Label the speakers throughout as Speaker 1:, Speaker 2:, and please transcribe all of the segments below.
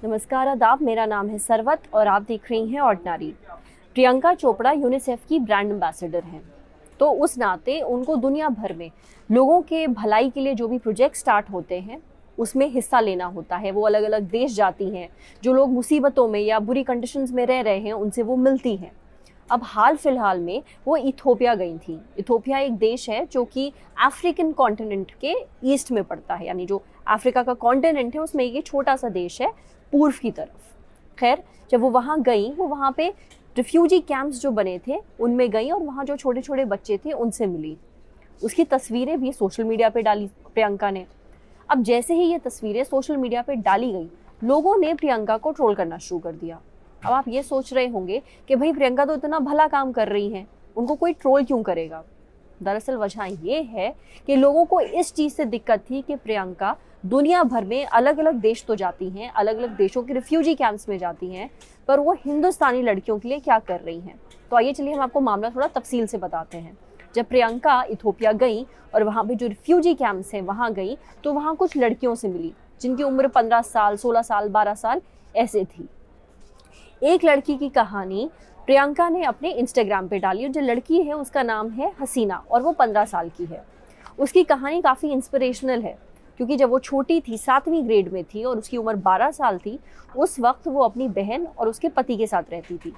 Speaker 1: नमस्कार आदाब, मेरा नाम है सरवत और आप देख रही हैं ऑर्डिनरी। प्रियंका चोपड़ा यूनिसेफ की ब्रांड एम्बेसडर हैं, तो उस नाते उनको दुनिया भर में लोगों के भलाई के लिए जो भी प्रोजेक्ट स्टार्ट होते हैं उसमें हिस्सा लेना होता है। वो अलग अलग देश जाती हैं, जो लोग मुसीबतों में या बुरी कंडीशंस में रह रहे हैं उनसे वो मिलती हैं। अब हाल फिलहाल में वो इथोपिया गई थी। इथोपिया एक देश है जो कि अफ्रीकन कॉन्टिनेंट के ईस्ट में पड़ता है, यानी जो अफ्रीका का कॉन्टिनेंट है उसमें एक छोटा सा देश है पूर्व की तरफ। खैर, जब वो वहाँ गई, वो वहाँ पे रिफ्यूजी कैंप्स जो बने थे उनमें गई और वहाँ जो छोटे छोटे बच्चे थे उनसे मिली। उसकी तस्वीरें भी सोशल मीडिया पे डाली प्रियंका ने। अब जैसे ही ये तस्वीरें सोशल मीडिया पे डाली गई, लोगों ने प्रियंका को ट्रोल करना शुरू कर दिया। अब आप ये सोच रहे होंगे कि भाई प्रियंका तो इतना भला काम कर रही हैं, उनको कोई ट्रोल क्यों करेगा। दरअसल वजह ये है कि लोगों को इस चीज़ से दिक्कत थी कि प्रियंका दुनिया भर में अलग अलग देश तो जाती हैं, अलग अलग देशों के रिफ्यूजी कैंप्स में जाती हैं, पर वो हिंदुस्तानी लड़कियों के लिए क्या कर रही हैं। तो आइए चलिए हम आपको मामला थोड़ा तफसील से बताते हैं। जब प्रियंका इथोपिया गई और वहाँ पे जो रिफ्यूजी कैंप्स हैं वहाँ गई, तो वहाँ कुछ लड़कियों से मिली जिनकी उम्र 15 साल, 16 साल, 12 साल ऐसे थी। एक लड़की की कहानी प्रियंका ने अपने इंस्टाग्राम पे डाली और जो लड़की है उसका नाम है हसीना और वो 15 साल की है। उसकी कहानी काफ़ी इंस्पिरेशनल है, क्योंकि जब वो छोटी थी, 7वीं ग्रेड में थी और उसकी उम्र 12 साल थी, उस वक्त वो अपनी बहन और उसके पति के साथ रहती थी।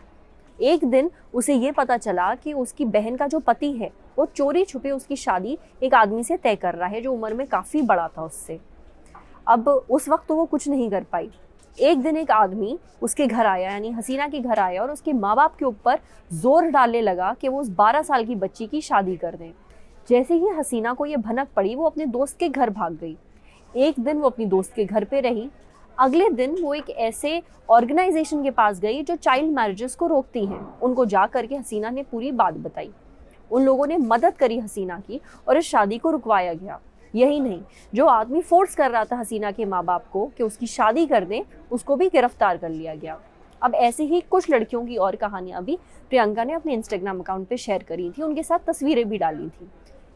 Speaker 1: एक दिन उसे ये पता चला कि उसकी बहन का जो पति है वो चोरी छुपे उसकी शादी एक आदमी से तय कर रहा है जो उम्र में काफ़ी बड़ा था उससे। अब उस वक्त तो वो कुछ नहीं कर पाई। एक दिन एक आदमी उसके घर आया, यानी हसीना के घर आया और उसके माँ बाप के ऊपर जोर डालने लगा कि वो उस 12 साल की बच्ची की शादी कर दें। जैसे ही हसीना को ये भनक पड़ी, वो अपने दोस्त के घर भाग गई। एक दिन वो अपनी दोस्त के घर पे रही। अगले दिन वो एक ऐसे ऑर्गेनाइजेशन के पास गई जो चाइल्ड मैरिजेस को रोकती हैं। उनको जा करके हसीना ने पूरी बात बताई। उन लोगों ने मदद करी हसीना की और इस शादी को रुकवाया गया। यही नहीं, जो आदमी फोर्स कर रहा था हसीना के माँ बाप को कि उसकी शादी कर दें, उसको भी गिरफ्तार कर लिया गया। अब ऐसे ही कुछ लड़कियों की और कहानियां भी प्रियंका ने अपने इंस्टाग्राम अकाउंट पे शेयर करी थी, उनके साथ तस्वीरें भी डाली थी।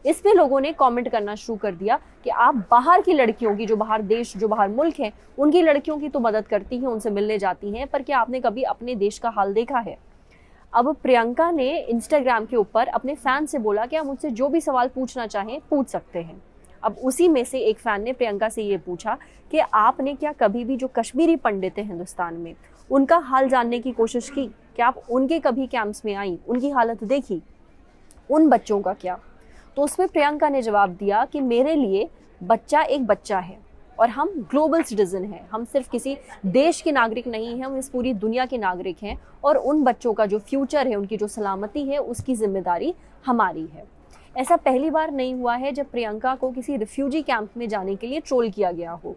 Speaker 1: इस पे लोगों ने कमेंट करना शुरू कर दिया कि आप बाहर की लड़कियों की, जो बाहर देश, जो बाहर मुल्क हैं, उनकी लड़कियों की तो मदद करती हैं, उनसे मिलने जाती हैं, पर क्या आपने कभी अपने देश का हाल देखा है। अब प्रियंका ने इंस्टाग्राम के ऊपर अपने फैन से बोला कि आप मुझसे जो भी सवाल पूछना चाहें पूछ सकते हैं। अब उसी में से एक फैन ने प्रियंका से ये पूछा कि आपने क्या कभी भी जो कश्मीरी पंडित हैं हिंदुस्तान में, उनका हाल जानने की कोशिश की? क्या आप उनके कभी कैंप्स में आई, उनकी हालत देखी? उन बच्चों का क्या? तो उसमें प्रियंका ने जवाब दिया कि मेरे लिए बच्चा एक बच्चा है और हम ग्लोबल सिटीजन हैं। हम सिर्फ किसी देश के नागरिक नहीं हैं, हम इस पूरी दुनिया के नागरिक हैं और उन बच्चों का जो फ्यूचर है, उनकी जो सलामती है, उसकी जिम्मेदारी हमारी है। ऐसा पहली बार नहीं हुआ है जब प्रियंका को किसी रिफ्यूजी कैंप में जाने के लिए ट्रोल किया गया हो।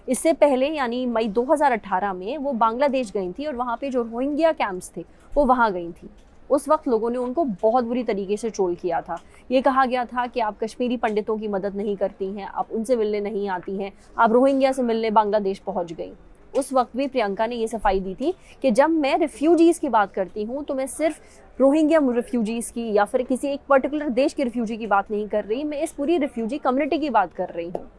Speaker 1: इससे पहले यानी मई 2018 में वो बांग्लादेश गई थी और वहाँ पे जो रोहिंग्या कैंप्स थे वो वहाँ गई थी। उस वक्त लोगों ने उनको बहुत बुरी तरीके से ट्रोल किया था। ये कहा गया था कि आप कश्मीरी पंडितों की मदद नहीं करती हैं, आप उनसे मिलने नहीं आती हैं, आप रोहिंग्या से मिलने बांग्लादेश पहुँच गई। उस वक्त भी प्रियंका ने ये सफाई दी थी कि जब मैं रिफ्यूजीज़ की बात करती हूँ तो मैं सिर्फ रोहिंग्या रिफ्यूजीज़ की या फिर किसी एक पर्टिकुलर देश के रिफ्यूजी की बात नहीं कर रही, मैं इस पूरी रिफ्यूजी कम्युनिटी की बात कर रही हूँ।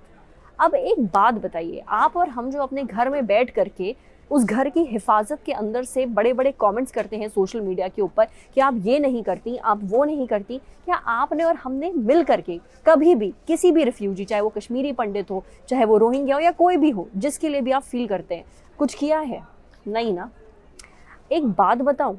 Speaker 1: अब एक बात बताइए, आप और हम जो अपने घर में बैठ करके उस घर की हिफाजत के अंदर से बड़े बड़े कमेंट्स करते हैं सोशल मीडिया के ऊपर कि आप ये नहीं करती, आप वो नहीं करती, क्या आपने और हमने मिल करके कभी भी किसी भी रिफ्यूजी, चाहे वो कश्मीरी पंडित हो, चाहे वो रोहिंग्या हो या कोई भी हो, जिसके लिए भी आप फील करते हैं, कुछ किया है? नहीं ना। एक बात बताऊं,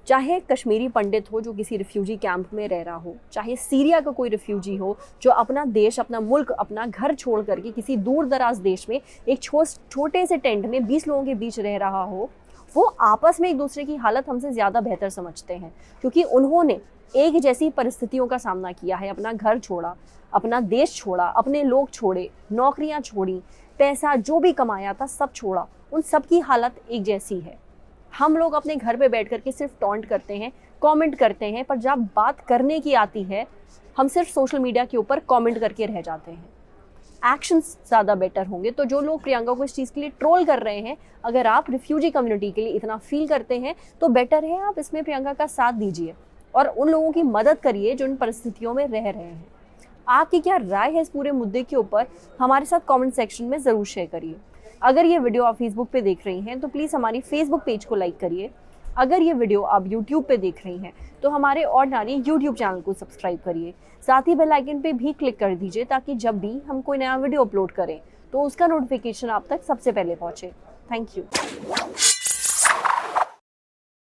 Speaker 1: चाहे कश्मीरी पंडित हो जो किसी रिफ्यूजी कैंप में रह रहा हो, चाहे सीरिया का कोई रिफ्यूजी हो जो अपना देश, अपना मुल्क, अपना घर छोड़ करके किसी दूर दराज देश में एक छोटे से टेंट में 20 लोगों के बीच रह रहा हो, वो आपस में एक दूसरे की हालत हमसे ज़्यादा बेहतर समझते हैं, क्योंकि उन्होंने एक जैसी परिस्थितियों का सामना किया है। अपना घर छोड़ा, अपना देश छोड़ा, अपने लोग छोड़े, नौकरियाँ छोड़ी, पैसा जो भी कमाया था सब छोड़ा, उन सब की हालत एक जैसी है। हम लोग अपने घर पे बैठ करके सिर्फ टॉन्ट करते हैं, कमेंट करते हैं, पर जब बात करने की आती है हम सिर्फ सोशल मीडिया के ऊपर कमेंट करके रह जाते हैं। एक्शंस ज़्यादा बेटर होंगे। तो जो लोग प्रियंका को इस चीज़ के लिए ट्रोल कर रहे हैं, अगर आप रिफ्यूजी कम्युनिटी के लिए इतना फील करते हैं तो बेटर है आप इसमें प्रियंका का साथ दीजिए और उन लोगों की मदद करिए जो इन परिस्थितियों में रह रहे हैं। आपकी क्या राय है इस पूरे मुद्दे के ऊपर, हमारे साथ कमेंट सेक्शन में ज़रूर शेयर करिए। अगर ये वीडियो आप फेसबुक पे देख रही हैं तो प्लीज़ हमारी फेसबुक पेज को लाइक करिए। अगर ये वीडियो आप यूट्यूब पे देख रही हैं तो हमारे ऑर्डिनरी यूट्यूब चैनल को सब्सक्राइब करिए। साथ ही बेल आइकन पे भी क्लिक कर दीजिए ताकि जब भी हम कोई नया वीडियो अपलोड करें तो उसका नोटिफिकेशन आप तक सबसे पहले पहुंचे। Thank you.